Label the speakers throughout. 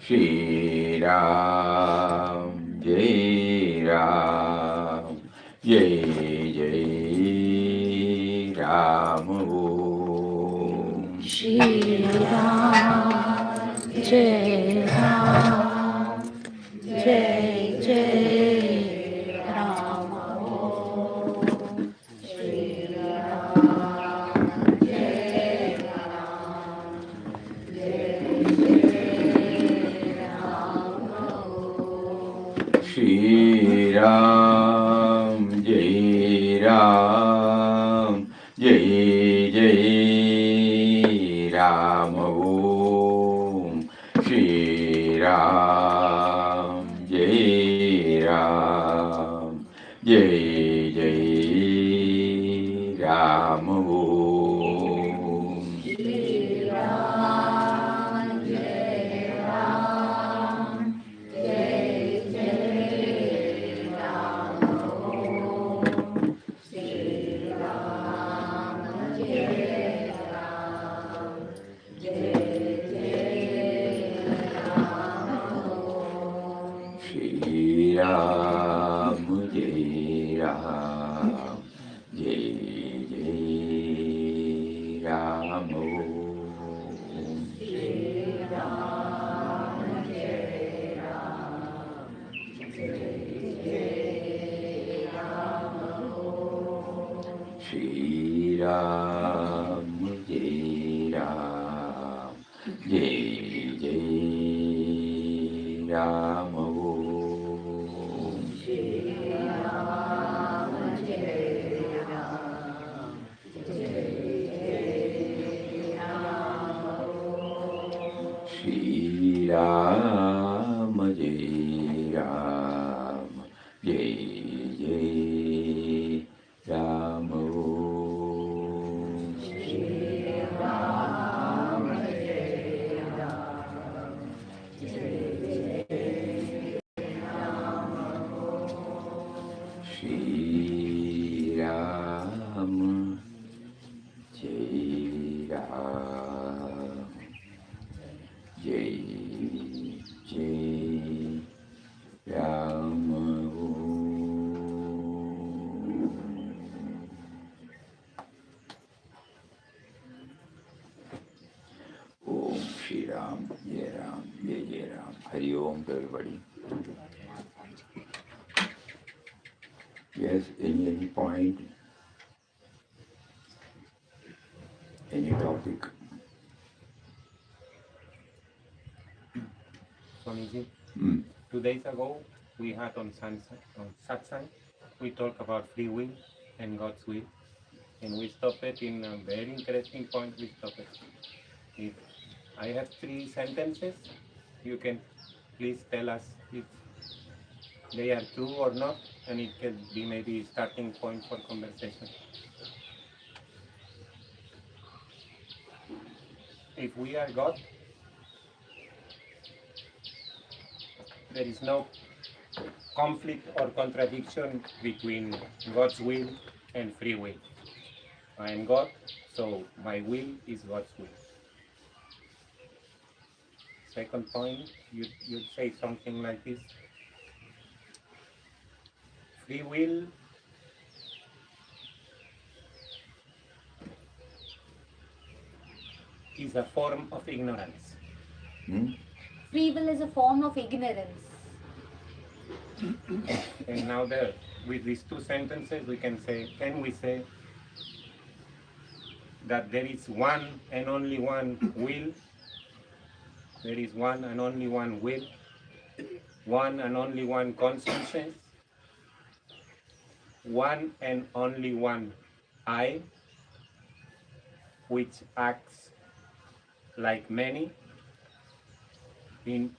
Speaker 1: Shri Ram, Jai Ram, Jai Jai Ram Om.
Speaker 2: Shri Ram, Jai Ram, Jai Jai Ram. Shri Ram, Jai Ram, Jai Jai Ram.
Speaker 1: Shri Ram, Jai Ram, Jai Jai Ram Om. Shri Ram, Jai Ram, Jai Jai Ram Om.
Speaker 2: Shri Ram, Jai Ram, Jai Jai Ram. Shri Ram, Jai Ram, Jai Jai Ram.
Speaker 1: Shri Ram, Jai Ram, Jai Jai Ram Om.
Speaker 2: Shri Ram, Jai Ram, Jai Jai Ram.
Speaker 1: Shri Ram, Jai Ram, Jai Jai Ram Om.
Speaker 2: Shri Ram, Jai Ram, Jai Jai Ram.
Speaker 1: Shri Ram, Jai Ram, Jai Jai Ram Om.
Speaker 2: Shri Ram, Jai Ram, Jai Jai Ram.
Speaker 1: Shri Ram, Jai Ram, Jai Jai Ram Om. Om Shri Ram, Jai Ram, Jai Jai Ram. Hari Om to everybody. Yes, any point, any topic.
Speaker 3: Swamiji,
Speaker 1: Hmm.
Speaker 3: 2 days ago we had on Satsang, we talked about free will and God's will, and we stopped it in a very interesting point. We stopped it. If I have 3 sentences, you can please tell us if they are true or not, and it can be maybe starting point for conversation. If we are God, there is no conflict or contradiction between God's will and free will. I am God, so my will is God's will. Second point, you'd say something like this. Free will is a form of ignorance.
Speaker 1: Hmm?
Speaker 4: Free will is a form of ignorance.
Speaker 3: And now there, with these 2 sentences, can we say that there is one and only one will? There is one and only one will, one and only one consciousness, one and only one I, which acts like many, in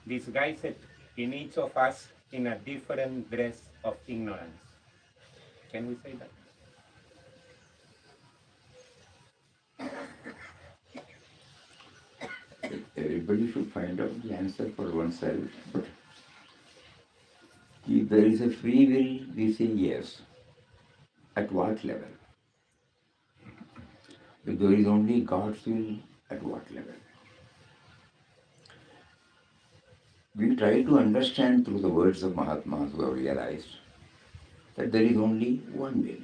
Speaker 3: disguised in each of us in a different dress of ignorance. Can we say that?
Speaker 1: Everybody should find out the answer for oneself. But if there is a free will, we say yes. At what level? If there is only God's will, at what level? we try to understand through the words of Mahatmas who have realized that there is only one will.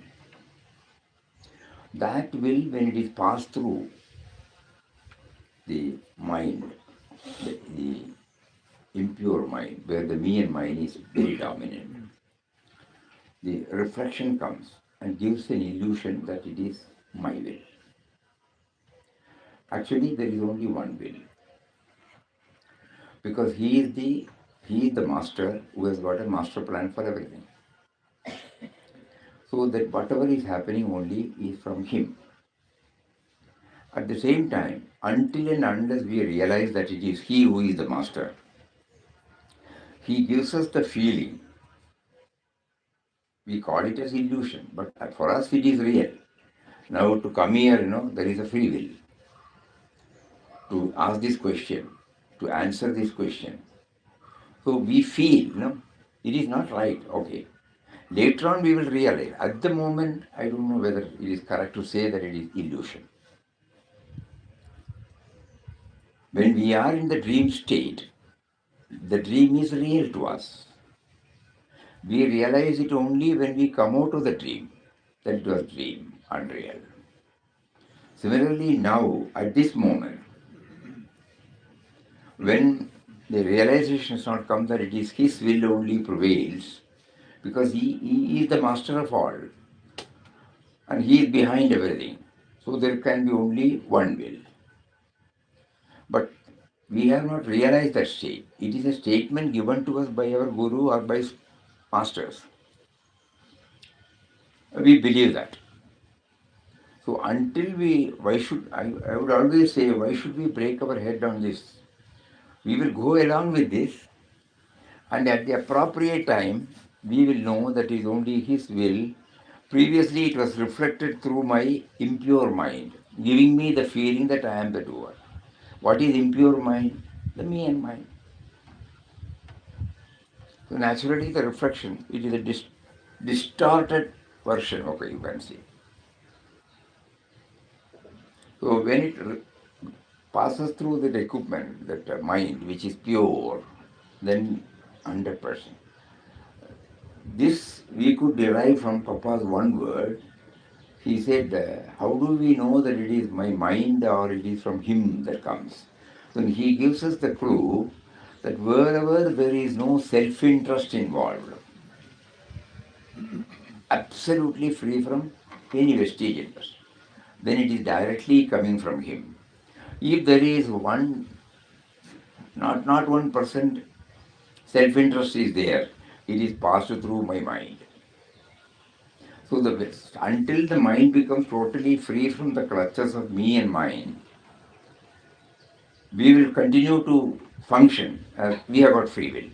Speaker 1: That will, when it is passed through the mind, the impure mind, where the me and mine is very dominant, the reflection comes and gives an illusion that it is my will. Actually, there is only one will, because he is the master who has got a master plan for everything. So that whatever is happening only is from him. At the same time, until and unless we realize that it is he who is the master, he gives us the feeling. We call it as illusion, but for us it is real. Now to come here, there is a free will to ask this question, to answer this question. So we feel, it is not right. Okay. Later on we will realize. At the moment, I don't know whether it is correct to say that it is illusion. When we are in the dream state, the dream is real to us. We realize it only when we come out of the dream that it was dream, unreal. Similarly, now, at this moment, when the realization has not come that it is his will only prevails, because he is the master of all and he is behind everything. So there can be only one will. But we have not realized that state. It is a statement given to us by our guru or by masters. We believe that. So until I would always say, why should we break our head on this? We will go along with this, and at the appropriate time, we will know that it is only his will. Previously, it was reflected through my impure mind, giving me the feeling that I am the doer. What is impure mind? The me and mind. So naturally, the reflection, it is a distorted version, okay, you can see. So when it passes through that equipment, that mind, which is pure, then 100%. This we could derive from Papa's one word. He said, how do we know that it is my mind or it is from him that comes? So he gives us the clue that wherever there is no self-interest involved, absolutely free from any vestige interest, then it is directly coming from him. If there is not 1% self-interest is there, it is passed through my mind. So until the mind becomes totally free from the clutches of me and mine, we will continue to function as we have got free will.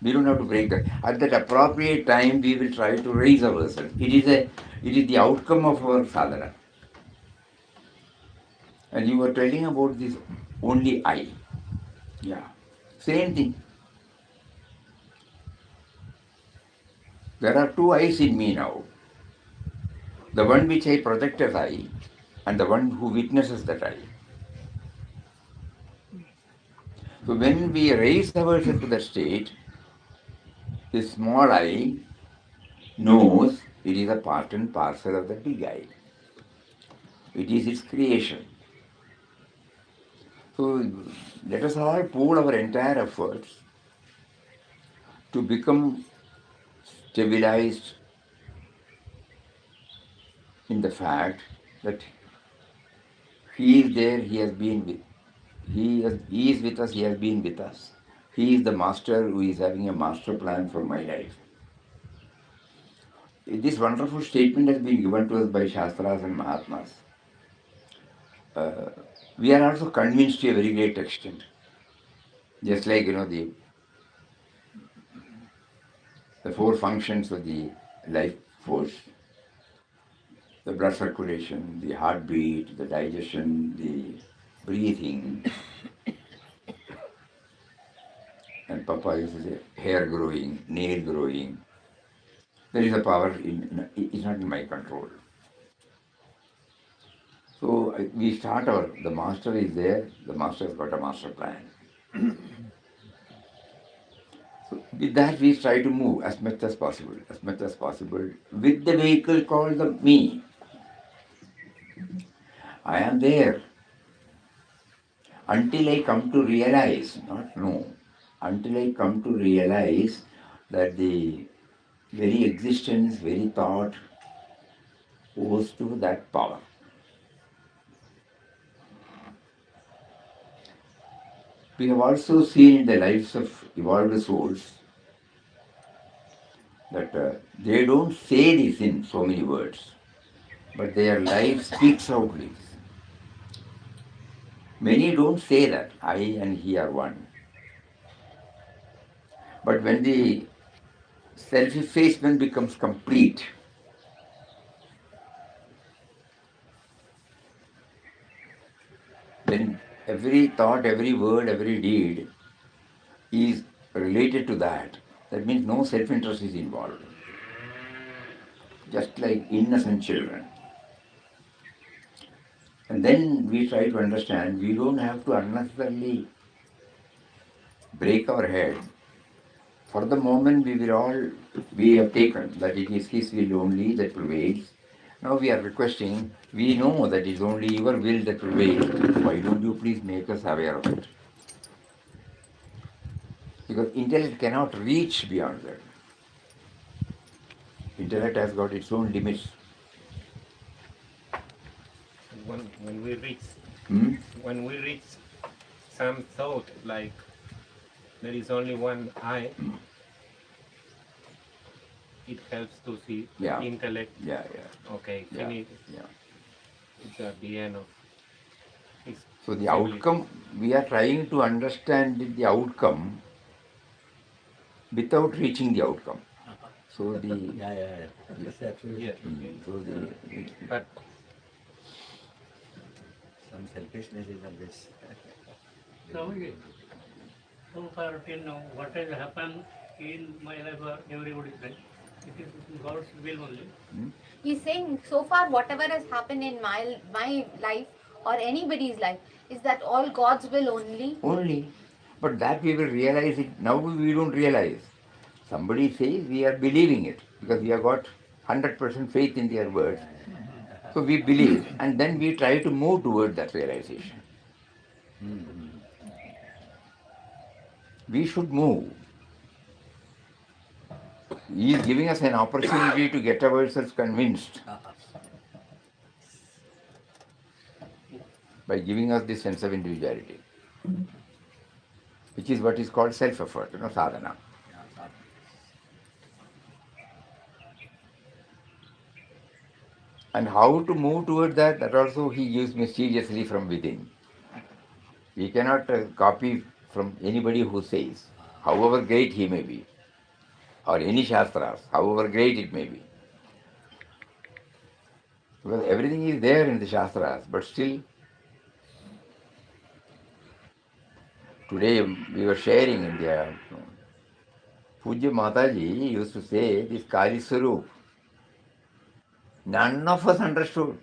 Speaker 1: We don't have to break that. At that appropriate time, we will try to raise ourselves. It is the outcome of our sadhana. And you were telling about this only I. Yeah. Same thing. There are two I's in me now. The one which I project as I, and the one who witnesses that I. So when we raise ourselves to that state, this small I knows it is a part and parcel of the big I. It is its creation. So let us all pool our entire efforts to become stabilized in the fact that he is there, he has been with, he is with us, he has been with us. He is the master who is having a master plan for my life. This wonderful statement has been given to us by Shastras and Mahatmas. We are also convinced to a very great extent. Just like, the four functions of the life force, the blood circulation, the heartbeat, the digestion, the breathing, and Papa used to say hair growing, nail growing. There is a power, it's not in my control. So we the master is there, the master has got a master plan. With that, we try to move as much as possible, with the vehicle called the me. I am there until I come to realize, not know, until I come to realize that the very existence, very thought owes to that power. We have also seen in the lives of evolved souls that they don't say this in so many words, but their life speaks out this. Many don't say that I and he are one. But when the self-effacement becomes complete, then every thought, every word, every deed is related to that. That means no self-interest is involved. Just like innocent children. And then we try to understand we don't have to unnecessarily break our head. For the moment we have taken that it is his will only that prevails. Now we are requesting, we know that it is only your will that prevails. Why don't you please make us aware of it? Because intellect cannot reach beyond that. Intellect has got its own limits.
Speaker 3: When we reach
Speaker 1: Hmm?
Speaker 3: when we reach some thought like there is only one I, it helps to see
Speaker 1: Yeah.
Speaker 3: intellect.
Speaker 1: Yeah, yeah,
Speaker 3: Okay,
Speaker 1: yeah,
Speaker 3: finish.
Speaker 1: yeah.
Speaker 3: It's at the end of its
Speaker 1: So the
Speaker 3: stability.
Speaker 1: outcome, we are trying to understand the outcome without reaching the outcome. So the
Speaker 2: Yeah. That's absolutely
Speaker 3: Yeah.
Speaker 2: true.
Speaker 1: so the
Speaker 3: But
Speaker 2: Some selfishness is always.
Speaker 5: Swamiji, so far till now, what has happened in my life or everybody's life, it is God's will only.
Speaker 4: He's saying so far whatever has happened in my life or anybody's life is that all God's will only.
Speaker 1: only, but that we will realize it. Now we don't realize. Somebody says we are believing it because we have got 100% faith in their words. So we believe, and then we try to move toward that realization. We should move. He is giving us an opportunity to get ourselves convinced by giving us this sense of individuality, which is what is called self-effort, sadhana. And how to move toward that, that also he gives mysteriously from within. We cannot copy from anybody who says, however great he may be, or any shastras, however great it may be. Because everything is there in the shastras, but still, today we were sharing in the Pujya Mataji used to say this Kali Swarup. None of us understood.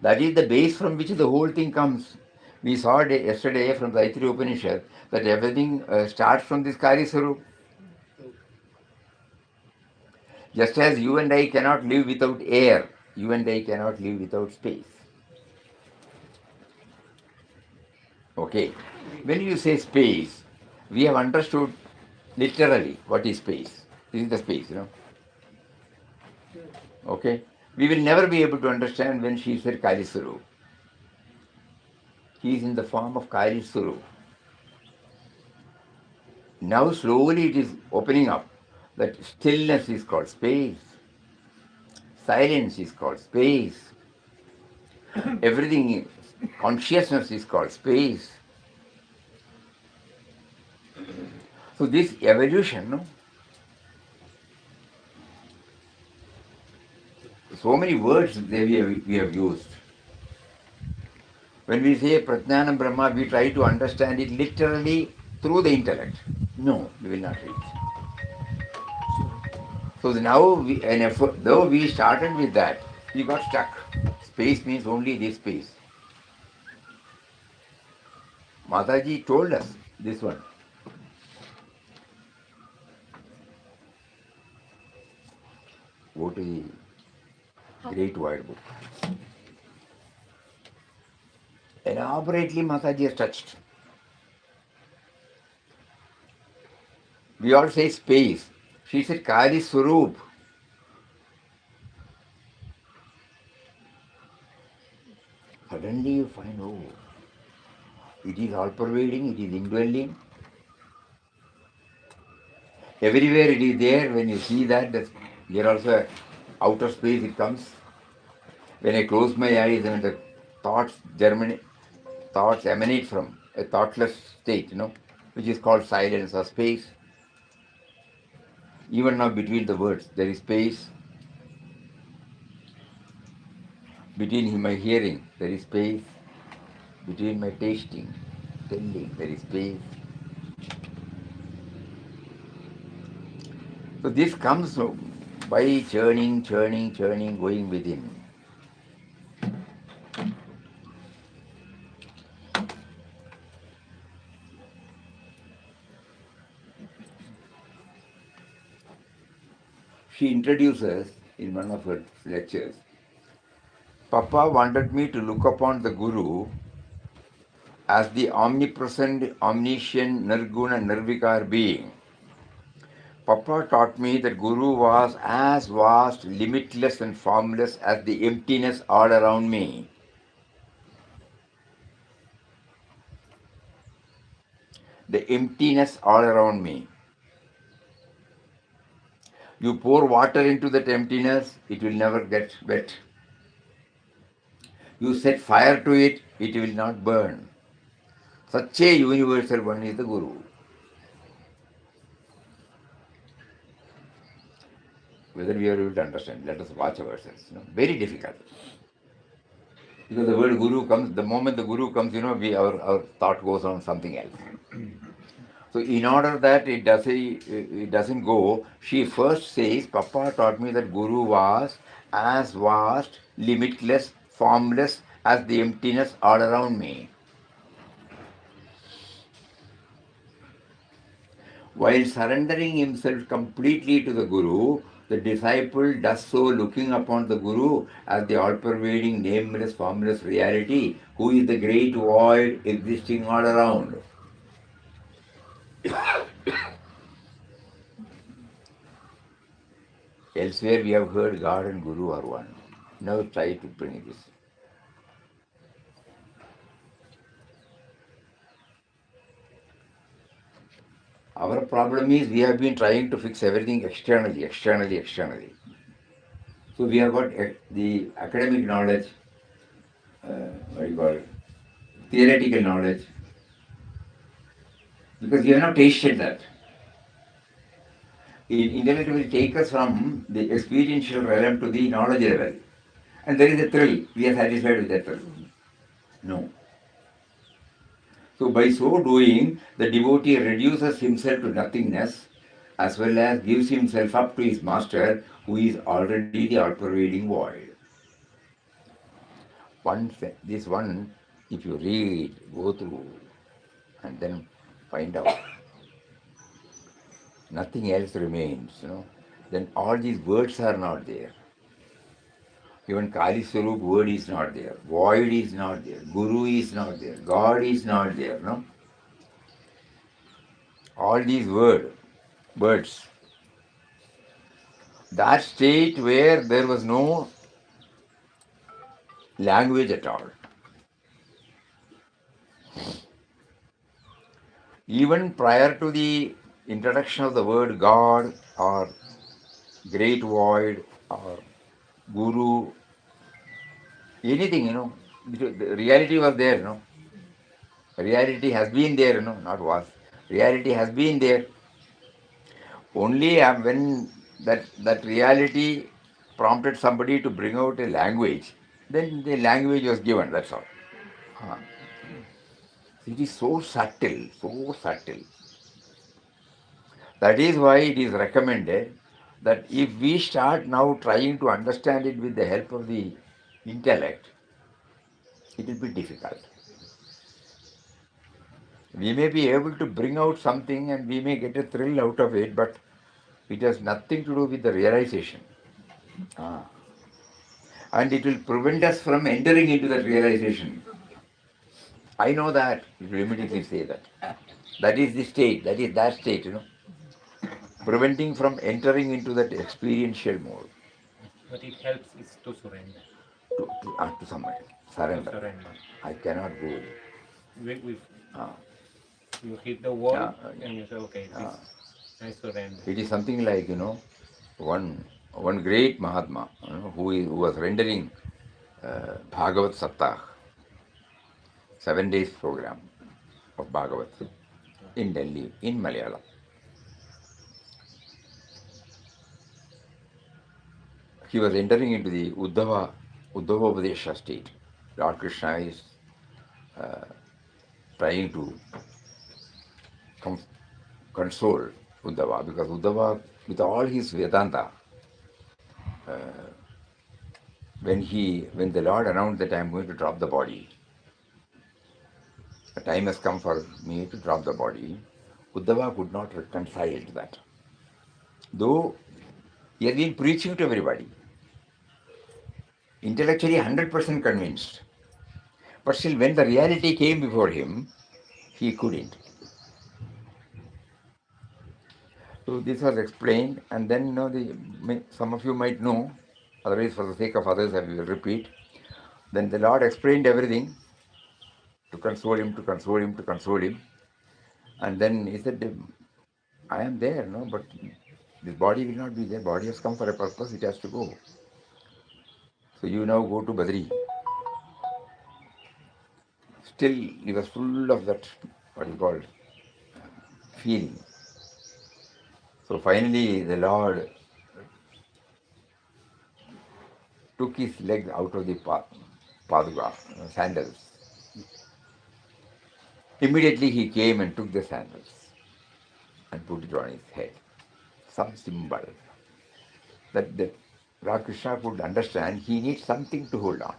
Speaker 1: That is the base from which the whole thing comes. We saw yesterday from the Aitri Upanishad that everything starts from this Kali Swarup. Just as you and I cannot live without air, you and I cannot live without space. Okay. When you say space, we have understood literally what is space. This is the space. Okay. We will never be able to understand when she said Kali Swarup. He is in the form of Kali Swarup. Now slowly it is opening up that stillness is called space, silence is called space, everything, consciousness is called space. So this evolution, so many words we have used. When we say Prajnanam Brahma, we try to understand it literally through the intellect. No, we will not reach. So now, though we started with that, we got stuck. Space means only this space. Mataji told us this one. go to the Great Wide Book. Elaborately, Mataji has touched. We all say space. She said Kali Swarup. Suddenly you find, oh, it is all pervading, it is indwelling. Everywhere it is there. When you see that, there also outer space it comes. When I close my eyes and the thoughts emanate from a thoughtless state, which is called silence or space. Even now between the words, there is space. Between my hearing, there is space. Between my tasting, telling, there is space. So this comes by churning, going within. She introduces in one of her lectures, Papa wanted me to look upon the Guru as the omnipresent, omniscient, nirguna, nirvikar being. Papa taught me that Guru was as vast, limitless, and formless as the emptiness all around me. The emptiness all around me. You pour water into that emptiness, it will never get wet. You set fire to it, it will not burn. Such a universal one is the Guru. Whether we are able to understand, let us watch ourselves. Very difficult. Because the word Guru comes, the moment the Guru comes, our thought goes on something else. So in order that it doesn't go, she first says, Papa taught me that Guru was as vast, limitless, formless as the emptiness all around me. While surrendering himself completely to the Guru, the disciple does so looking upon the Guru as the all-pervading, nameless, formless reality, who is the great void existing all around. Elsewhere we have heard God and Guru are one. Now try to bring this. Our problem is we have been trying to fix everything externally. So we have got the academic knowledge, what do you call it, theoretical knowledge, because we have not tasted that. Intellect will take us from the experiential realm to the knowledge level. And there is a thrill. We are satisfied with that thrill. No. So by so doing, the devotee reduces himself to nothingness as well as gives himself up to his master, who is already the all-pervading void. This one, if you read, go through, and then find out, nothing else remains, then all these words are not there. Even Kali Swarup word is not there. Void is not there. Guru is not there. God is not there. No? All these words. That state where there was no language at all. Even prior to the introduction of the word God or great void or Guru, anything, the reality was there. Reality has been there, not was. Reality has been there. Only when that reality prompted somebody to bring out a language, then the language was given, that's all. Huh. It is so subtle, so subtle. That is why it is recommended that if we start now trying to understand it with the help of the intellect, it will be difficult. We may be able to bring out something and we may get a thrill out of it, but it has nothing to do with the realization. Ah. And it will prevent us from entering into that realization. I know that. It will immediately say that. That is the state, that is that state, preventing from entering into that experiential mode
Speaker 3: But it helps is to surrender.
Speaker 1: to somewhere.
Speaker 3: To
Speaker 1: Surrender.
Speaker 3: surrender.
Speaker 1: I cannot go.
Speaker 3: We
Speaker 1: Ah,
Speaker 3: you hit the wall
Speaker 1: yeah,
Speaker 3: and you say, okay, this I surrender.
Speaker 1: it is something like, one great Mahatma, who was rendering Bhagavat Saptah, 7 days program of Bhagavat in Delhi, in Malayalam. He was entering into the Uddhava state. Lord Krishna is trying to com- console Uddhava, because Uddhava, with all his Vedanta, when the Lord announced that I am going to drop the body, the time has come for me to drop the body, Uddhava could not reconcile to that. Though he has been preaching to everybody, intellectually 100% convinced, but still when the reality came before him, he couldn't. So this was explained, and then some of you might know, otherwise for the sake of others I will repeat. Then the Lord explained everything to console him, to console him, to console him. And then he said, I am there, no, but this body will not be there. Body has come for a purpose, it has to go. So you now go to Badri. Still, he was full of that, what you call, feeling. So finally, the Lord took his leg out of the paduka, sandals. Immediately he came and took the sandals and put it on his head. Some symbol that Ramakrishna could understand he needs something to hold on.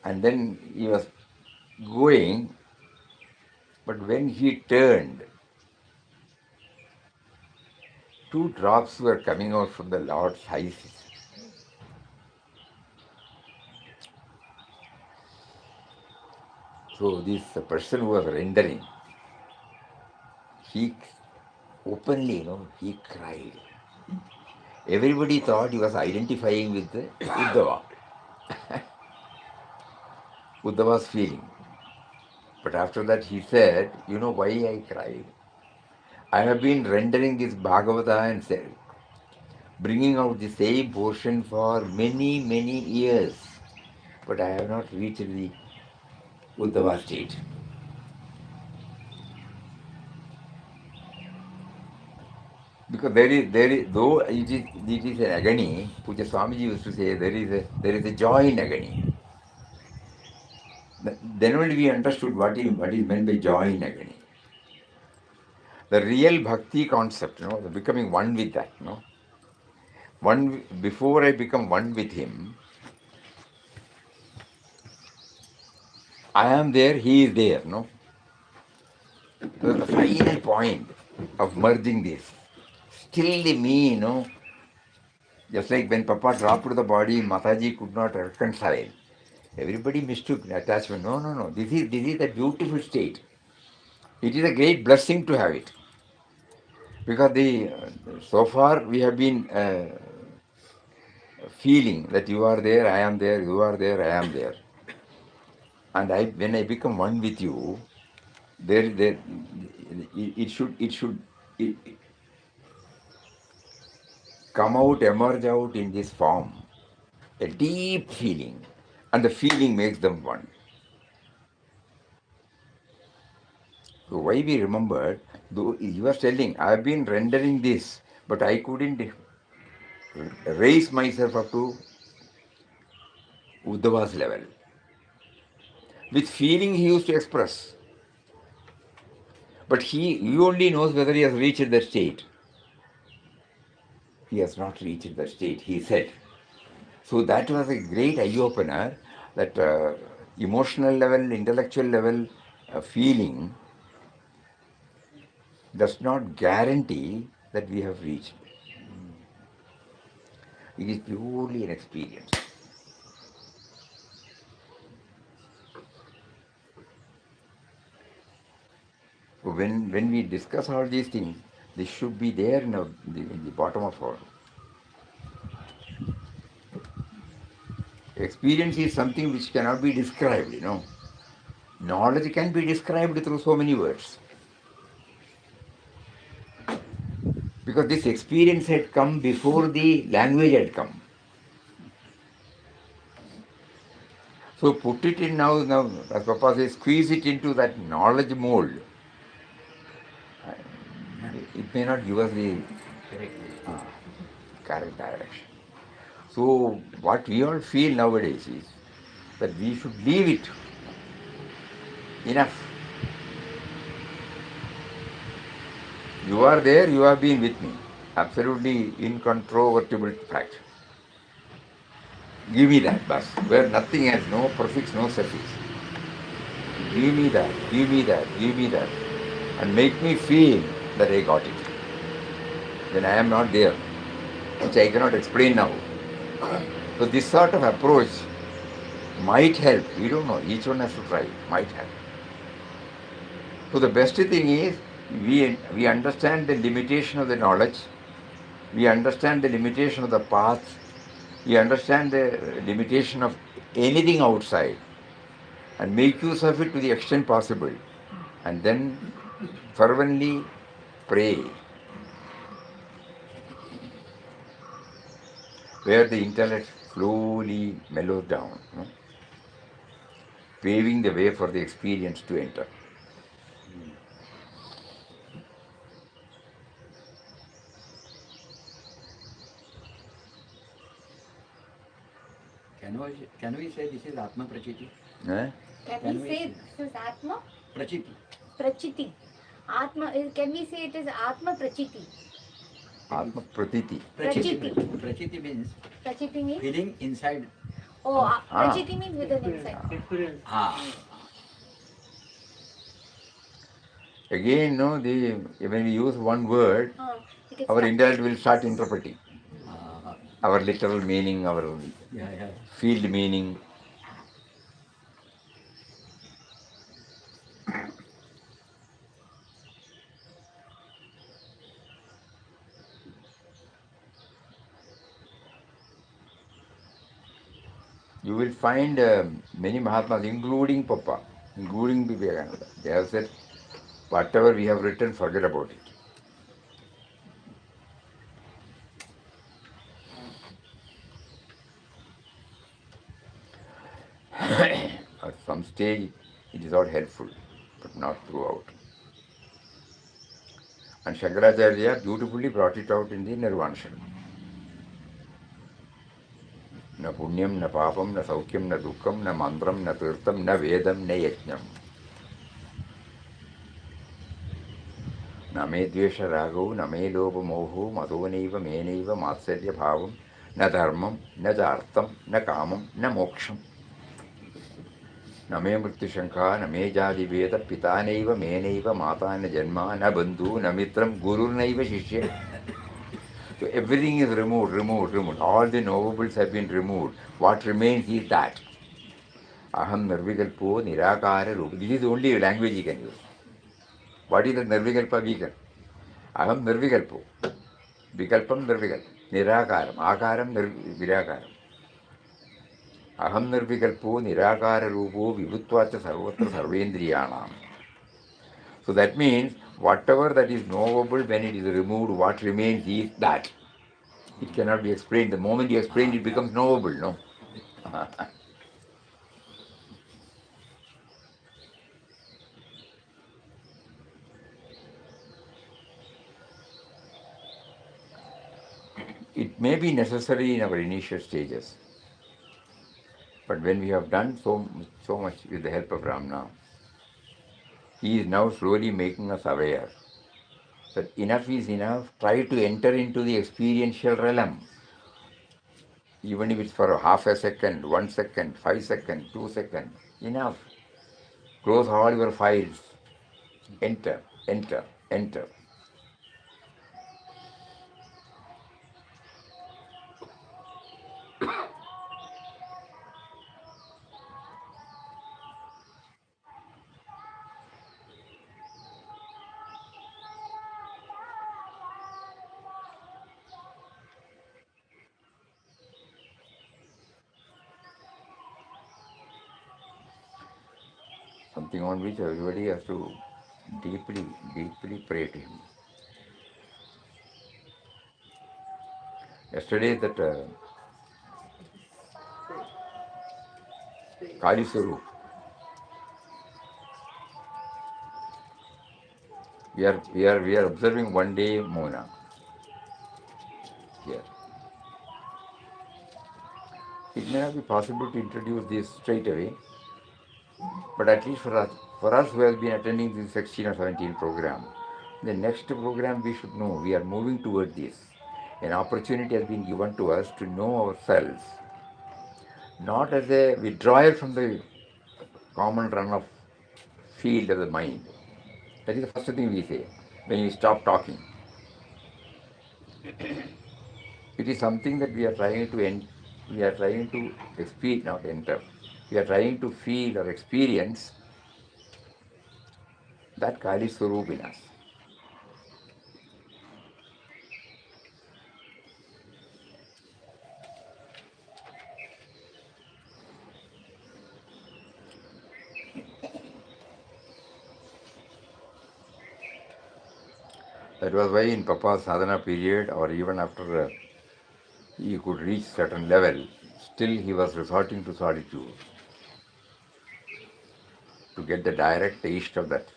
Speaker 1: And then he was going, but when he turned, 2 drops were coming out from the Lord's eyes. So this person who was rendering, he openly, he cried. Everybody thought he was identifying with Uddhava, Uddhava's feeling. But after that he said, you know why I cried? I have been rendering this Bhagavata and bringing out the same portion for many, many years, but I have not reached the Uddhava state. Because though it is an agony, Puja Swamiji used to say there is a joy in agony. Then only we understood what is meant by joy in agony. The real bhakti concept, the becoming one with that, before I become one with him, I am there, he is there, no? So the final point of merging this, still me, just like when Papa dropped the body, Mataji could not reconcile. Everybody mistook attachment. No, no, no. This is a beautiful state. It is a great blessing to have it. Because so far we have been feeling that you are there, I am there, you are there, I am there. And when I become one with you, it should come out, emerge out in this form, a deep feeling, and the feeling makes them one. So why we remembered, though you was telling, I have been rendering this, but I couldn't raise myself up to Uddhava's level. With feeling he used to express. But he only knows whether he has reached that state. He has not reached that state, he said. So that was a great eye-opener, that emotional level, intellectual level feeling does not guarantee that we have reached. It is purely an experience. So when we discuss all these things, this should be there in the bottom of our experience is something which cannot be described, Knowledge can be described through so many words. Because this experience had come before the language had come. So put it in now, as Papa says, squeeze it into that knowledge mold. It may not give us the uh, correct direction. So what we all feel nowadays is that we should leave it. Enough. You are there, you have been with me. Absolutely incontrovertible fact. Give me that bus, where nothing has no prefix, no suffix. Give me that, give me that, give me that. And make me feel that I got it. Then I am not there, which I cannot explain now. So this sort of approach might help. We don't know. Each one has to try. Might help. So the best thing is we understand the limitation of the knowledge. We understand the limitation of the path. We understand the limitation of anything outside and make use of it to the extent possible. And then fervently pray where the intellect slowly mellows down, paving the way for the experience to enter.
Speaker 2: Can we say this is Atma Prachiti?
Speaker 1: Eh?
Speaker 4: Can we say this is Atma?
Speaker 2: Prachiti.
Speaker 4: Prachiti. Can we say it is Atma Prachiti?
Speaker 1: Atma Pratiti.
Speaker 4: Prachiti.
Speaker 2: Prachiti means
Speaker 4: Prachiti means?
Speaker 2: feeling inside.
Speaker 4: Oh, Prachiti means with an inside.
Speaker 5: Experience.
Speaker 1: Again, when we use one word,
Speaker 4: It is
Speaker 1: our intellect will start interpreting. Our literal meaning, our field meaning. You will find many Mahatmas, including Papa, including Vivekananda. They have said, whatever we have written, forget about it. At some stage, it is all helpful, but not throughout. And Shankaracharya beautifully brought it out in the Nirvanasham. न पुण्यम न पापम न सौख्यम न दुखम न मंत्रम न तीर्थम न वेदम न यज्ञम न मे द्वेष रागो न मे लोभ मोहो मदो नैव मेनैव मात्सर्य भावम न धर्मम न चार्थम न कामम न मोक्षम न मे मृत्युशंका न मे जाति वेद पिता नैव मेनैव माता न जन्मा न बंधु न मित्रम गुरुर्नैव शिष्य. So everything is removed. All the nobles have been removed. What remains is that. Aham nirvikalpo nirakara rupa. This is the only language you can use. What is the nirvikalpa vegan? Aham nirvikalpo. Vikalpam nirvikal. Nirakaram. Akaram virakaram. Aham nirvikalpo nirakara rupo vibhutvacha sarvatra sarvendriyanam. So that means whatever that is knowable, when it is removed, what remains is that. It cannot be explained. The moment you explain it becomes knowable, no? It may be necessary in our initial stages. But when we have done so much with the help of Ramna, he is now slowly making us aware that enough is enough. Try to enter into the experiential realm. Even if it's for half a second, 1 second, 5 seconds, 2 seconds, enough. Close all your files. Enter, enter, enter. something on which everybody has to deeply, deeply pray to him. Yesterday, that Kali Swarup, we are observing one day Mona here. It may not be possible to introduce this straight away, but at least for us who have been attending this 16 or 17 program, the next program we should know we are moving toward this. An opportunity has been given to us to know ourselves, not as a withdrawal from the common run of field of the mind. That is the first thing we say when we stop talking. It is something that we are trying to we are trying to experience, not enter. We are trying to feel or experience that Kali Swarup in us. That was why in Papa's sadhana period, or even after he could reach certain level, still he was resorting to solitude to get the direct taste of that.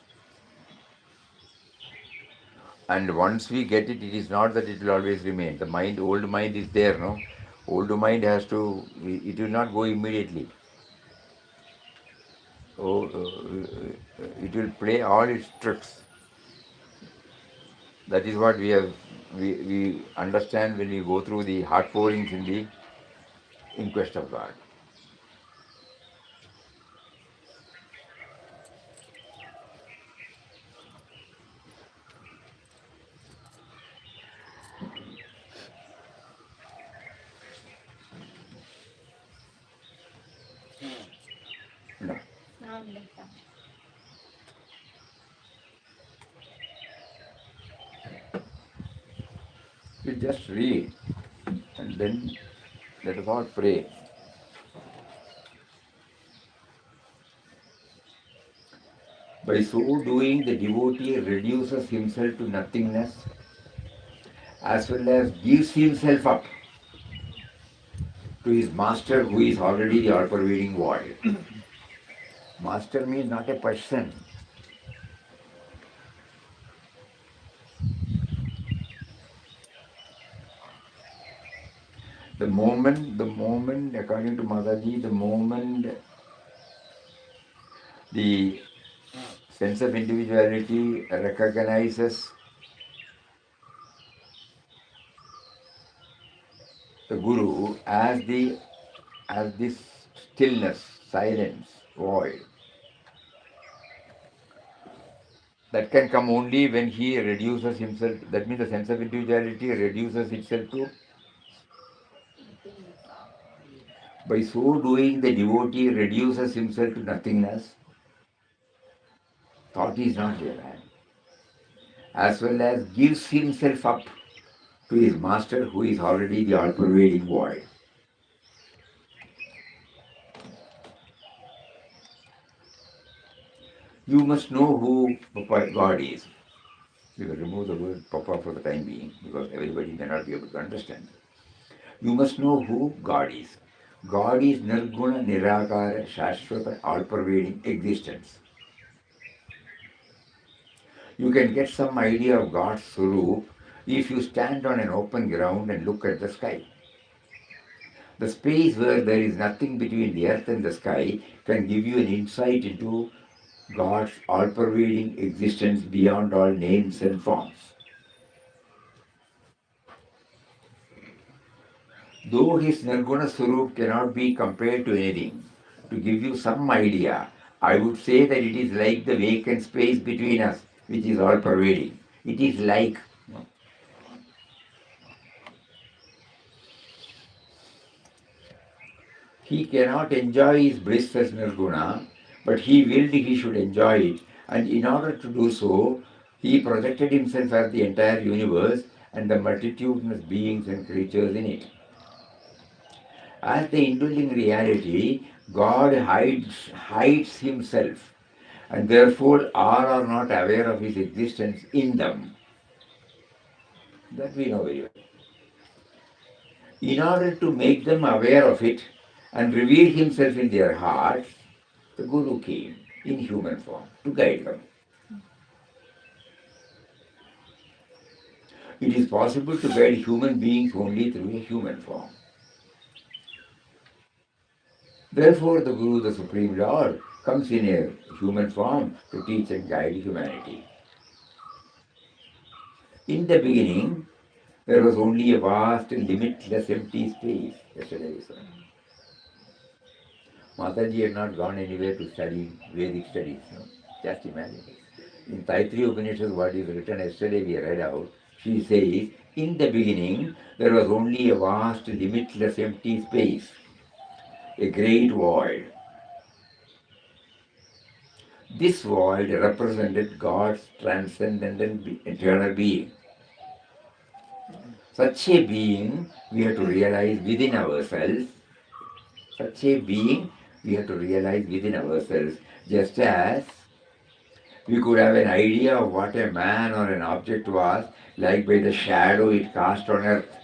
Speaker 1: And once we get it, it is not that it will always remain. The mind, old mind is there, no? Old mind has to, it will not go immediately. Oh, it will play all its tricks. That is what we understand when we go through the heart pourings in the inquest of God. No.
Speaker 4: Not like that.
Speaker 1: We just read and then let us all pray. By so doing, the devotee reduces himself to nothingness as well as gives himself up to his master who is already the all pervading void. Master means not a person. The moment, according to Mataji, the moment the sense of individuality recognizes the Guru as this stillness, silence, void, that can come only when he reduces himself. That means the sense of individuality reduces itself to. By so doing, the devotee reduces himself to nothingness. Thought is not there, as well as gives himself up to his master who is already the all pervading void. You must know who Papa God is. We will remove the word Papa for the time being because everybody may not be able to understand. You must know who God is. God is Nirguna Nirakara Shashwata all pervading existence. You can get some idea of God's Swarup if you stand on an open ground and look at the sky. The space where there is nothing between the earth and the sky can give you an insight into God's all pervading existence beyond all names and forms. Though his Nirguna Swarup cannot be compared to anything, to give you some idea, I would say that it is like the vacant space between us, which is all pervading. It is like. He cannot enjoy his bliss as Nirguna, but he willed he should enjoy it. And in order to do so, he projected himself as the entire universe and the multitudinous beings and creatures in it. As the indwelling reality, God hides himself and therefore all are not aware of his existence in them. That we know very well. In order to make them aware of it and reveal himself in their hearts, the Guru came in human form to guide them. It is possible to guide human beings only through a human form. Therefore, the Guru, the Supreme Lord, comes in a human form to teach and guide humanity. In the beginning, there was only a vast, limitless, empty space. Yesterday we saw. Mataji had not gone anywhere to study Vedic studies. No? Just imagine. In Taittiriya Upanishad, what is written yesterday we read out, she says, in the beginning, there was only a vast, limitless, empty space, a great void. This void represented God's transcendent and eternal being. Such a being we have to realize within ourselves. Such a being we have to realize within ourselves, just as we could have an idea of what a man or an object was, like by the shadow it cast on earth.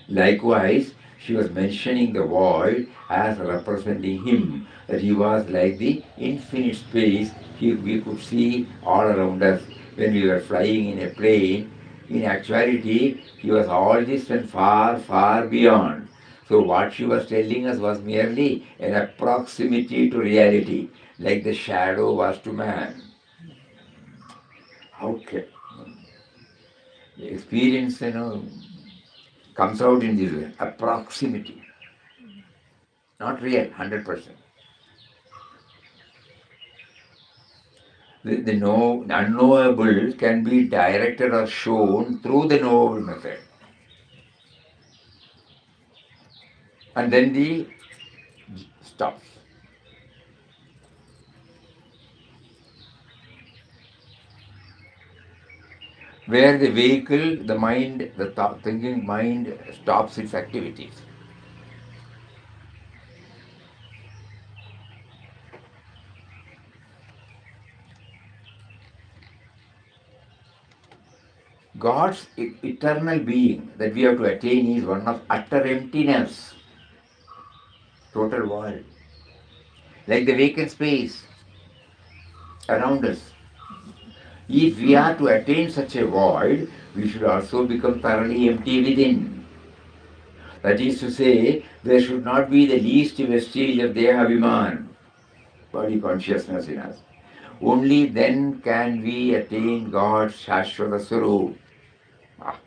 Speaker 1: Likewise, she was mentioning the void as representing him, that he was like the infinite space we could see all around us when we were flying in a plane. In actuality, he was all this and far, far beyond. So, what she was telling us was merely an approximity to reality, like the shadow was to man. Okay. The experience, comes out in this way, approximity. Not real, 100%. The unknowable can be directed or shown through the knowable method. And then the stops. Where the vehicle, the mind, the thought, thinking mind stops its activities. God's eternal being that we have to attain is one of utter emptiness, total void, like the vacant space around us. If we are to attain such a void, we should also become thoroughly empty within. That is to say, there should not be the least vestige of Dehabhiman, body consciousness in us. Only then can we attain God's Shashwata Swarup. Ah.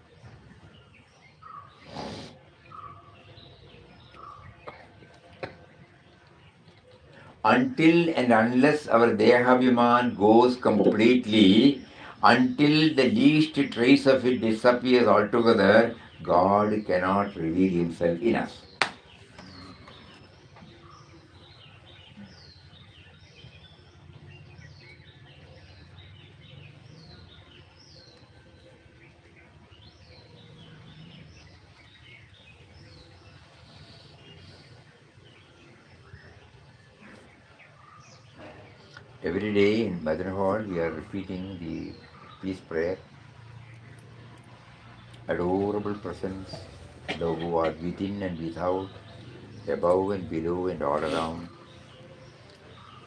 Speaker 1: Until and unless our Dehabhiman goes completely, until the least trace of it disappears altogether, God cannot reveal himself in us. Every day in Bhajan Hall we are repeating the peace prayer. Adorable presence, thou who art within and without, above and below and all around.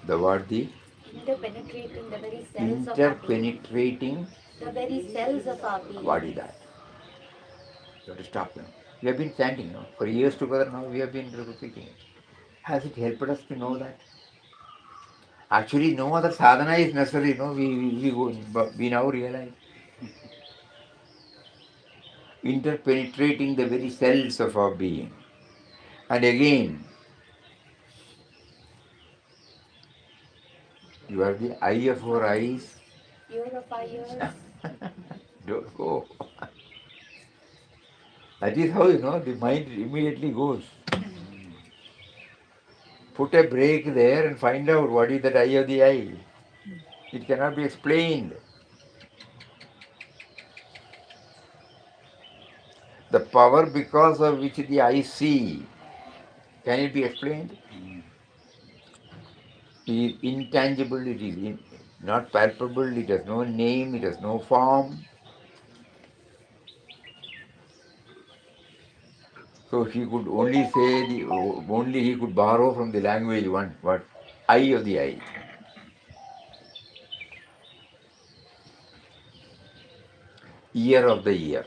Speaker 1: Thou art the
Speaker 4: Interpenetrating the very cells of our being.
Speaker 1: interpenetrating.
Speaker 4: The very cells of our being.
Speaker 1: What is that? You have to stop now. We have been chanting now. For years together now we have been repeating it. Has it helped us to know that? Actually, no other sadhana is necessary. We now realize. Interpenetrating the very cells of our being. And again, you are the eye of our eyes.
Speaker 4: Ear of our ears.
Speaker 1: Don't go. That is how the mind immediately goes. Put a break there and find out what is that eye of the eye. It cannot be explained. The power because of which the eye see, can it be explained? It is intangible, it is not palpable, it has no name, it has no form. So he could only say only he could borrow from the language one what eye of the eye, ear of the ear.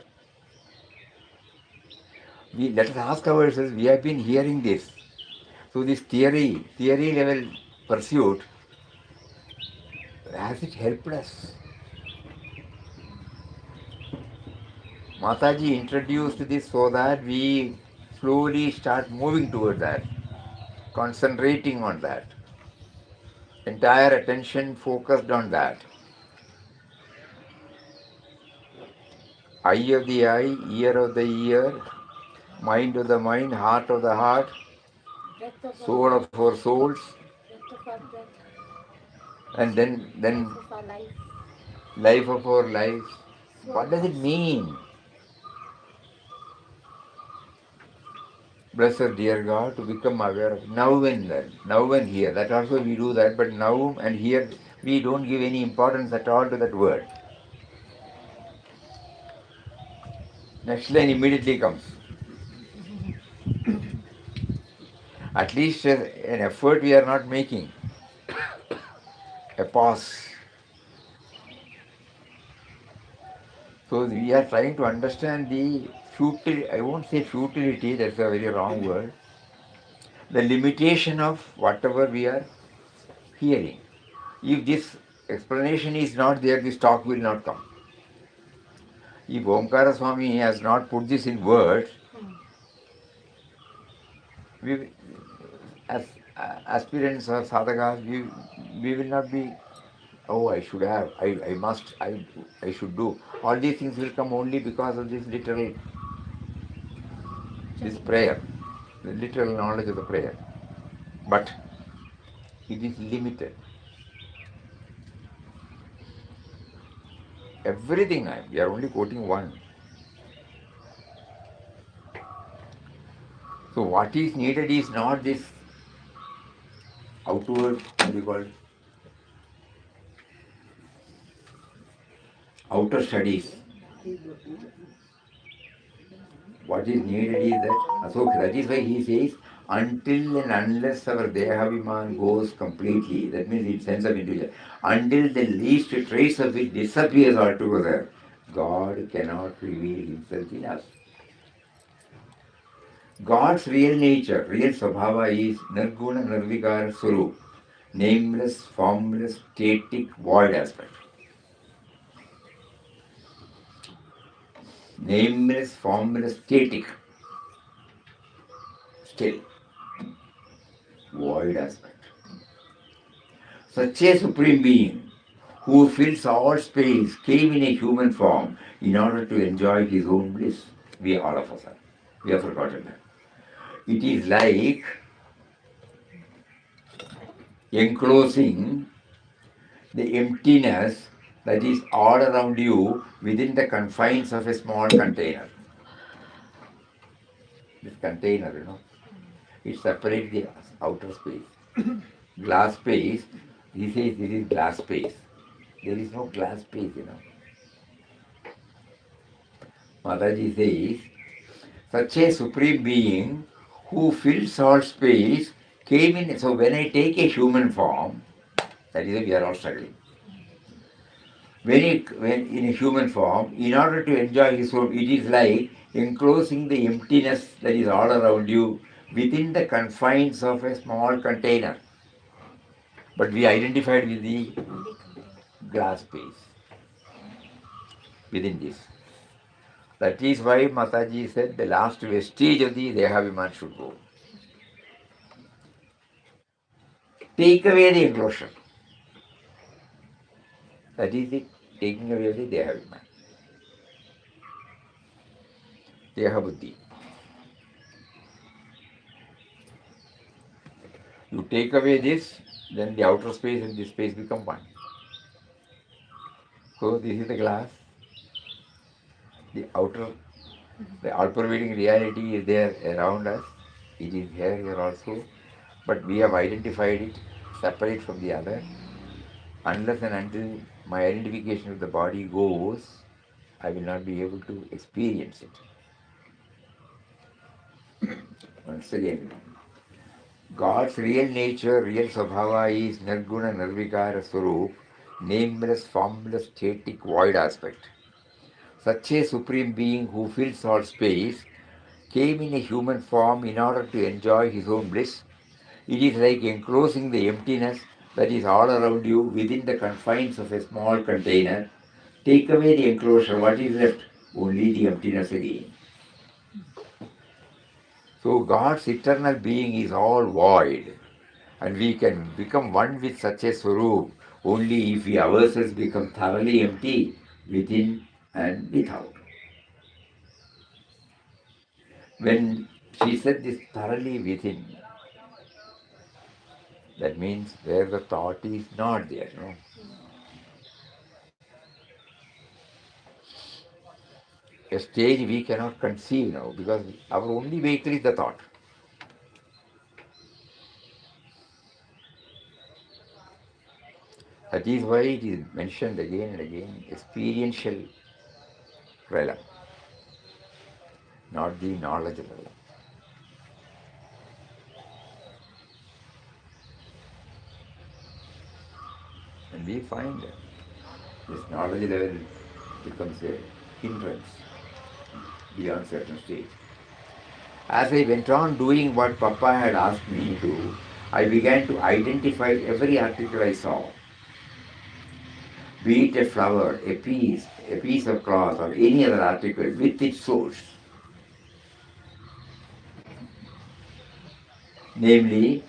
Speaker 1: Let us ask ourselves, we have been hearing this. So this theory level pursuit, has it helped us? Mataji introduced this so that we slowly start moving toward that, concentrating on that. Entire attention focused on that. Eye of the eye, ear of the ear, mind of the mind, heart of the heart,
Speaker 4: Breath of our
Speaker 1: soul of our souls,
Speaker 4: breath of our breath,
Speaker 1: and then
Speaker 4: life of our life.
Speaker 1: life of our lives.
Speaker 4: So
Speaker 1: What does it mean? Blessed dear God, to become aware of now and then, now and here. That also we do that, but now and here we don't give any importance at all to that word. Next line immediately comes. At least an effort we are not making. A pause. So we are trying to understand the futility, I won't say futility, that's a very wrong word, the limitation of whatever we are hearing. If this explanation is not there, this talk will not come. If Omkara Swami has not put this in words, we, as aspirants or sadhakas, we will not be, oh, I should have, I must, I should do. All these things will come only because of this literal, this prayer, the literal knowledge of the prayer. But it is limited. Everything, we are only quoting one. So what is needed is not this outward, what do you call it, outer studies. What is needed is that, so that is why he says, until and unless our Dehaviman goes completely, that means its sense of individual, until the least trace of it disappears altogether, God cannot reveal himself in us. God's real nature, real Svabhava is Nirguna Nirvikara Swarup, nameless, formless, static, void aspect. Nameless, formless, static, still, void aspect. Such a supreme being who fills all space came in a human form in order to enjoy his own bliss. We all of us are. We have forgotten that. It is like enclosing the emptiness that is all around you within the confines of a small container. This container, it separates the outer space. Glass space, he says it is glass space. There is no glass space. Mataji says, such a supreme being who fills all space came in. So when I take a human form, that is why we are all struggling. When in a human form, in order to enjoy his form, it is like enclosing the emptiness that is all around you within the confines of a small container. But we identified with the glass space within this. That is why Mataji said the last vestige of the Dehaviman should go. Take away the enclosure. That is it, taking away the Dehaviman. Dehabuddhi. You take away this, then the outer space and this space become one. So this is the glass. The outer, the all-pervading reality is there around us. It is here also. But we have identified it separate from the other. Unless and until my identification with the body goes, I will not be able to experience it. Once again, God's real nature, real Swabhava is Nirguna Nirvikara Swarup, nameless, formless, static, void aspect. Such a supreme being who fills all space came in a human form in order to enjoy his own bliss. It is like enclosing the emptiness that is all around you within the confines of a small container. Take away the enclosure, what is left? Only the emptiness again. So God's eternal being is all void, and we can become one with such a Swarup only if we ourselves become thoroughly empty within and without. When she said this thoroughly within, that means where the thought is not there. No? A stage we cannot conceive now because our only vehicle is the thought. That is why it is mentioned again and again, experiential realm, not the knowledge realm. And we find that this knowledge level becomes a hindrance beyond certain stage. As I went on doing what Papa had asked me to, I began to identify every article I saw, be it a flower, a piece of cloth, or any other article with its source, namely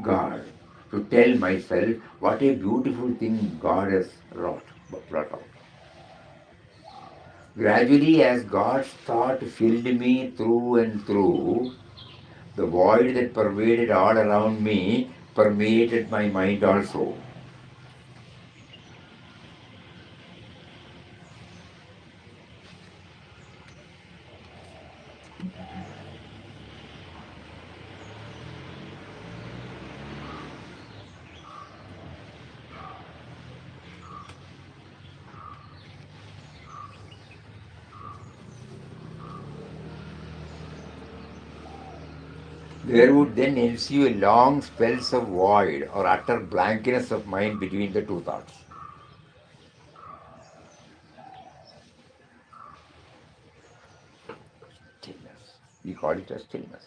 Speaker 1: God, to tell myself what a beautiful thing God has brought out. Gradually, as God's thought filled me through and through, the void that pervaded all around me permeated my mind also. There would then ensue long spells of void or utter blankness of mind between the two thoughts. Stillness. We call it as stillness.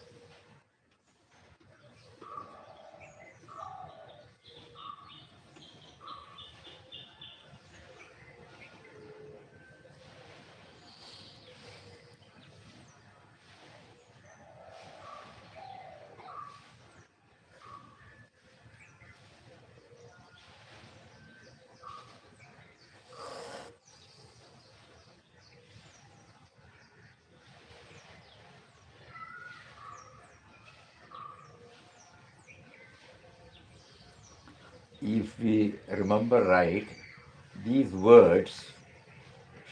Speaker 1: If we remember right, these words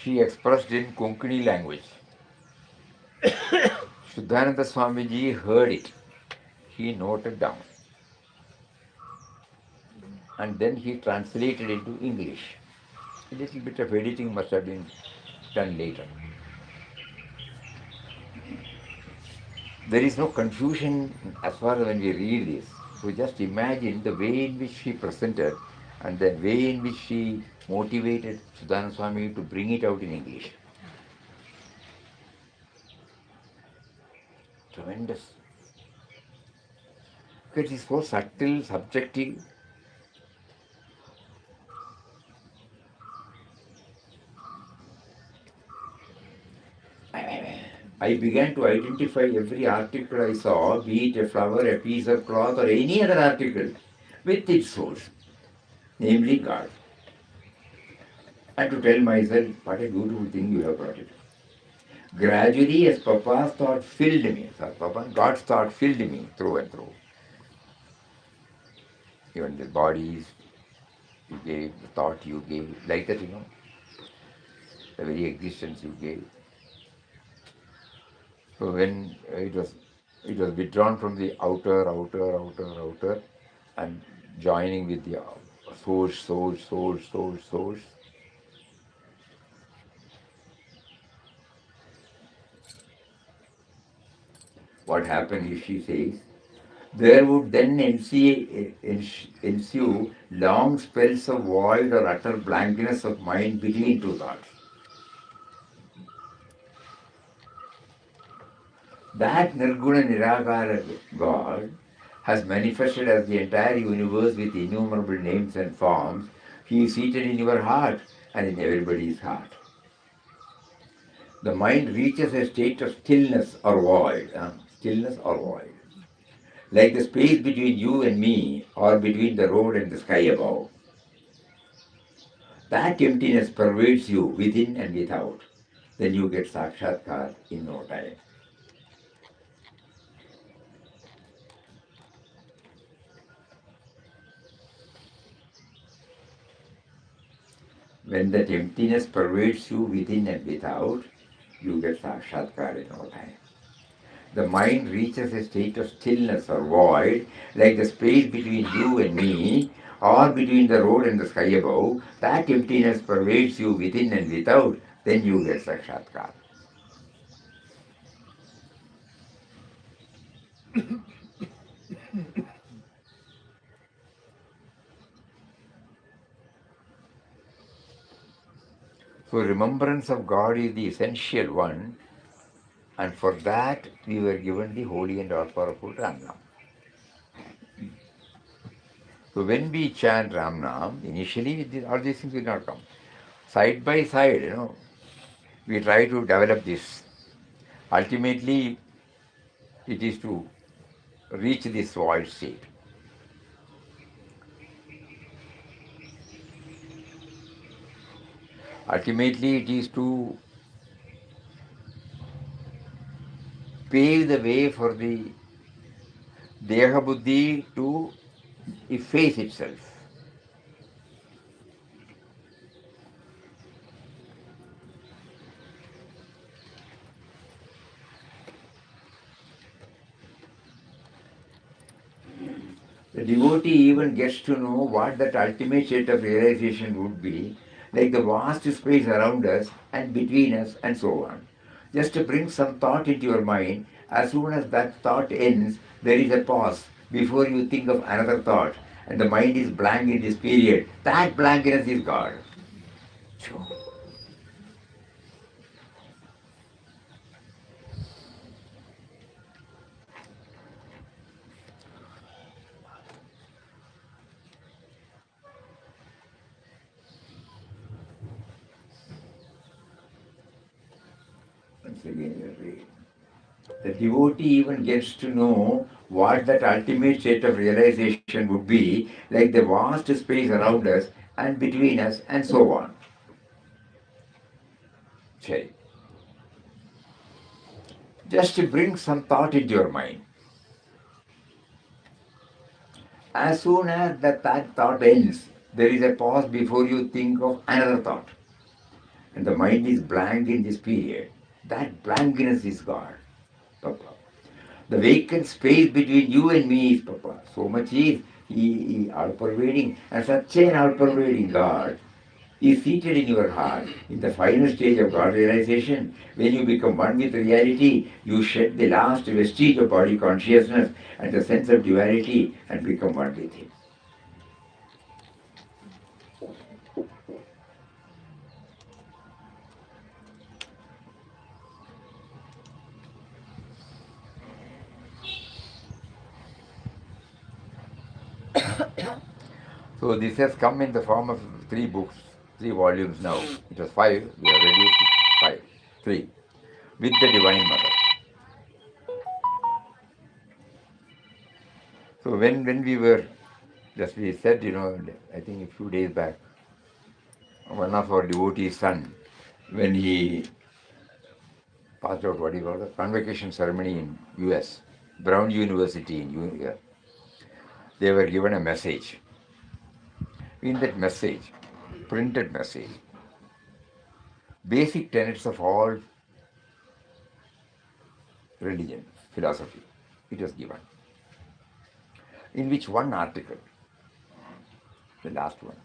Speaker 1: she expressed in Konkani language. Shuddhananda Swamiji heard it. He noted down. And then he translated into English. A little bit of editing must have been done later. There is no confusion as far as when we read this. So just imagine the way in which she presented and the way in which she motivated Sudhana Swami to bring it out in English. Tremendous. Because it's so subtle, subjective. I began to identify every article I saw, be it a flower, a piece of cloth, or any other article, with its source, namely God. And to tell myself, what a beautiful thing you have brought it. Gradually, as Papa's thought filled me, God's thought filled me through and through. Even the bodies you gave, the thought you gave, like that, the very existence you gave. So when it was withdrawn from the outer, and joining with the source. What happened is, she says, there would then ensue long spells of void or utter blankness of mind between two thoughts. That Nirguna Nirakara God has manifested as the entire universe with innumerable names and forms. He is seated in your heart and in everybody's heart. The mind reaches a state of stillness or void, stillness or void, like the space between you and me or between the road and the sky above. That emptiness pervades you within and without. Then you get sakshatkar in no time. When that emptiness pervades you within and without, you get sakshatkar in no time. The mind reaches a state of stillness or void, like the space between you and me, or between the road and the sky above. That emptiness pervades you within and without, then you get sakshatkar. So, remembrance of God is the essential one, and for that we were given the holy and all powerful Ram Nam. So, when we chant Ram Nam, initially all these things will not come. Side by side, we try to develop this. Ultimately, it is to reach this void state. Ultimately, it is to pave the way for the Deha Buddhi to efface itself. The devotee even gets to know what that ultimate state of realization would be, like the vast space around us and between us and so on. Just to bring some thought into your mind, as soon as that thought ends, there is a pause before you think of another thought, and the mind is blank in this period. That blankness is God. Once again, you read. The devotee even gets to know what that ultimate state of realization would be, like the vast space around us and between us, and so on. Say, just to bring some thought into your mind. As soon as that thought ends, there is a pause before you think of another thought. And the mind is blank in this period. That blankness is God, Papa. The vacant space between you and me is Papa. So much is He all pervading, and such an all pervading God is seated in your heart. In the final stage of God realization, when you become one with reality, you shed the last vestige of body consciousness and the sense of duality and become one with Him. So this has come in the form of 3 books, 3 volumes now. It was 5, we have reduced it to 5, 3, with the Divine Mother. So when we were, just we said, I think a few days back, one of our devotees' son, when he passed out, what he called a convocation ceremony in US, Brown University in they were given a message. In that message, printed message, basic tenets of all religion, philosophy, it was given. In which one article, the last one.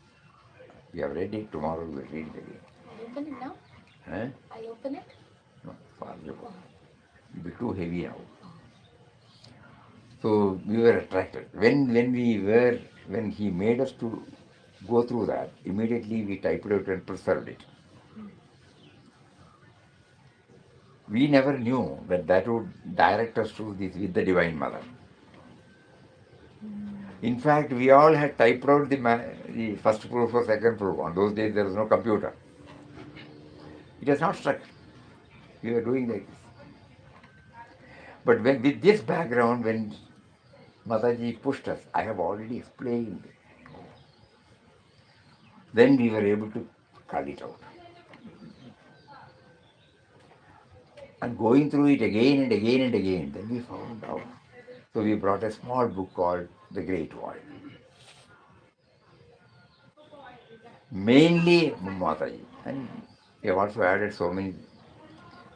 Speaker 1: We have read it, tomorrow we will read it again.
Speaker 4: I open it now.
Speaker 1: Eh?
Speaker 4: I open it.
Speaker 1: No, farther. It will be too heavy now. So we were attracted. When he made us to go through that, immediately we typed it out and preserved it. We never knew that that would direct us to this with the Divine Mother. In fact, we all had typed out the first proof or second proof. On those days, there was no computer. It has not struck. We were doing like this. But with this background, when Mataji pushed us, I have already explained, then we were able to cut it out. And going through it again and again and again, then we found out. So we brought a small book called The Great Wall. Mainly Mataji. And we have also added so many,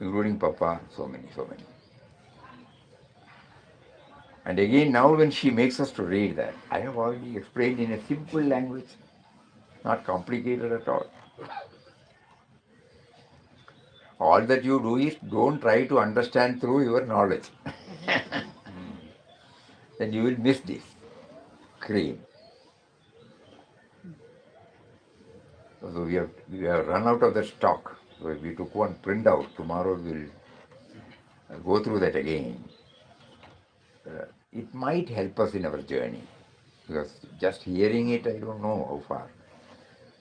Speaker 1: including Papa, so many. And again, now when she makes us to read that, I have already explained in a simple language, not complicated at all. All that you do is don't try to understand through your knowledge. Then you will miss this cream. So we have run out of the stock. So we took one printout. Tomorrow we'll go through that again. It might help us in our journey. Because just hearing it, I don't know how far.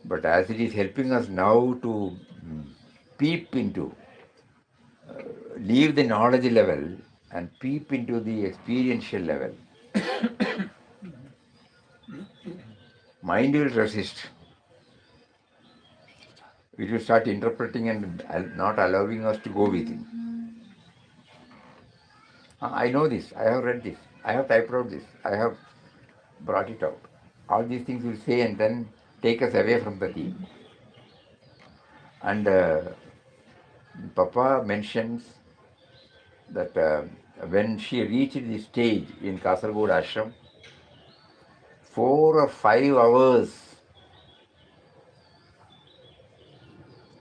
Speaker 1: But as it is helping us now to peep into, leave the knowledge level and peep into the experiential level, mind will resist. It will start interpreting and not allowing us to go with it. I know this, I have read this, I have typed out this, I have brought it out. All these things will say and then take us away from the theme. And Papa mentions that when she reached the stage in Kasargod ashram, 4 or 5 hours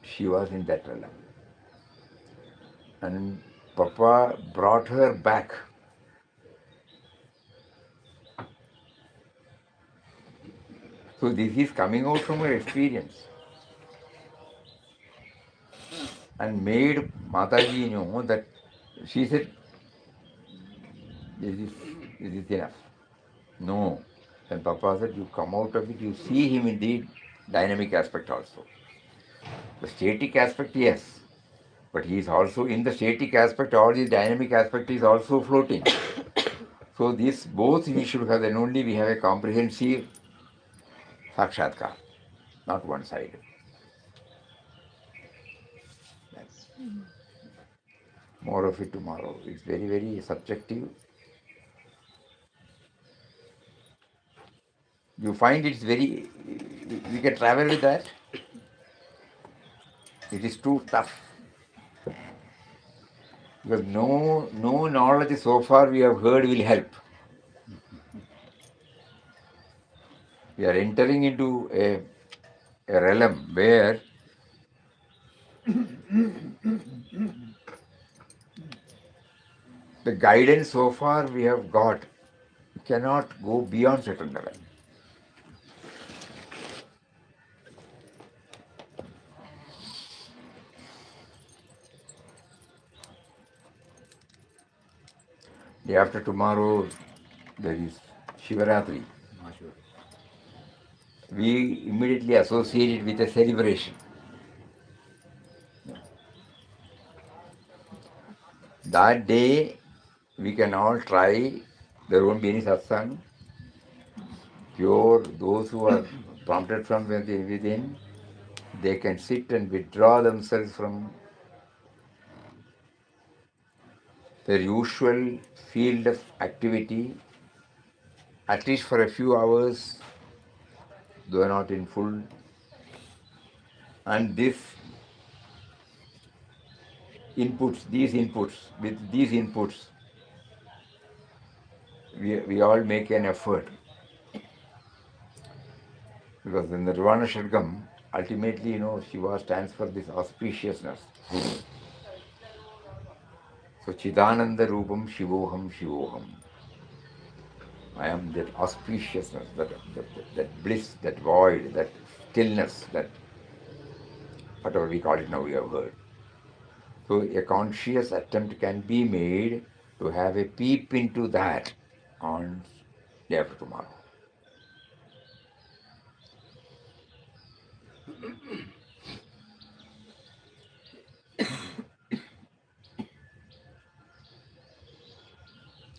Speaker 1: she was in that realm. And Papa brought her back. So this is coming out from her experience. And made Mataji know that she said, this is enough. No. And Papa said, you come out of it, you see him in the dynamic aspect also. The static aspect, yes. But he is also in the static aspect, all the dynamic aspect is also floating. So this both we should have, then only we have a comprehensive sakshatkar, not one-sided. That's more of it tomorrow. It's very, very subjective. You find it's very, we can travel with that. It is too tough. Because no knowledge so far we have heard will help. We are entering into a realm where the guidance so far we have got cannot go beyond certain level. Day after tomorrow there is Shivaratri. We immediately associate it with a celebration. That day we can all try, there won't be any satsang. Pure, those who are prompted from within, they can sit and withdraw themselves from their usual field of activity, at least for a few hours, though not in full. And these inputs, with these inputs, we all make an effort. Because in the Nirvana Shadgam, ultimately, Shiva stands for this auspiciousness. So Chidananda Rupam Shivoham Shivoham. I am that auspiciousness, that bliss, that void, that stillness, that whatever we call it now, we have heard. So a conscious attempt can be made to have a peep into that on day after tomorrow.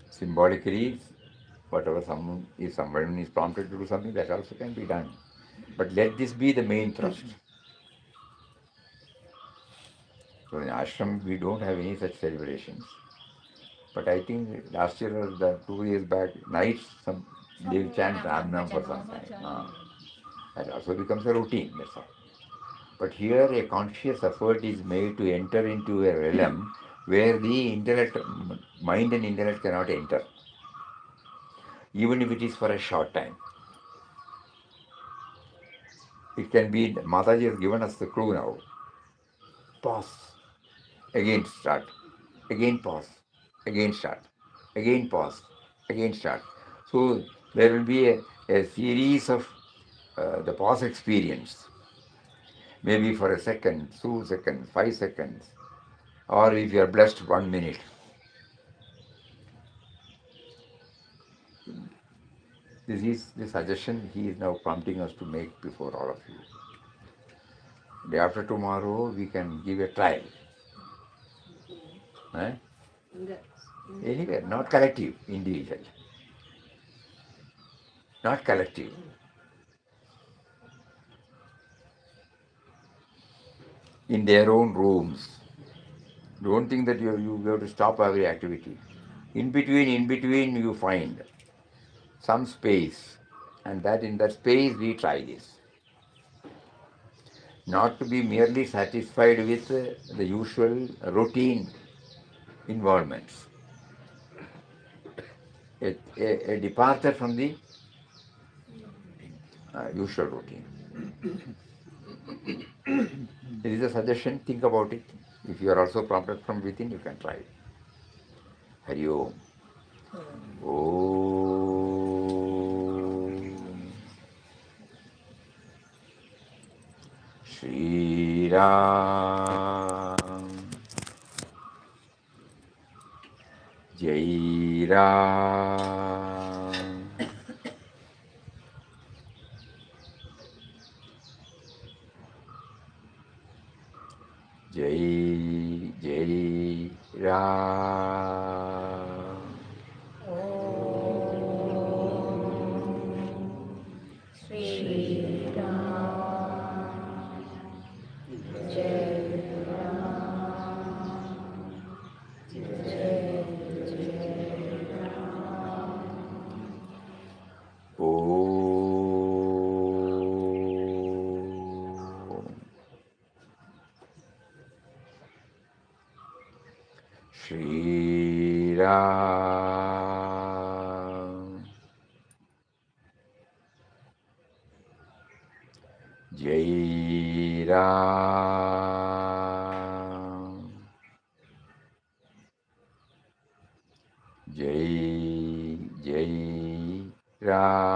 Speaker 1: Symbolically, whatever someone is prompted to do something, that also can be done. But let this be the main thrust. So in ashram, we don't have any such celebrations. But I think last year or 2 years back, nights they will chant Ram Nam for some time. That also becomes a routine. That's all. But here a conscious effort is made to enter into a realm where the mind and intellect cannot enter, even if it is for a short time. It can be, Mataji has given us the clue now. Pause, again start, again pause, again start, again pause, again start. So there will be a series of the pause experience, maybe for a second, 2 seconds, 5 seconds, or if you are blessed, 1 minute. This is the suggestion he is now prompting us to make before all of you. Day after tomorrow, we can give a trial. Eh? Anywhere, not collective, individual. Not collective. In their own rooms. Don't think that you have to stop every activity. In between, you find some space. And that in that space, we try this. Not to be merely satisfied with the usual routine involvements. A departure from the usual routine. There is a suggestion, think about it. If you are also prompted from within, you can try it. Hari Om. Om. Shri Ram. Jai Ram. Jai Jai Ram.
Speaker 4: Shri Ram, Jai
Speaker 1: Om. Shri Ram. Jai Ram. Jai Jai Ram.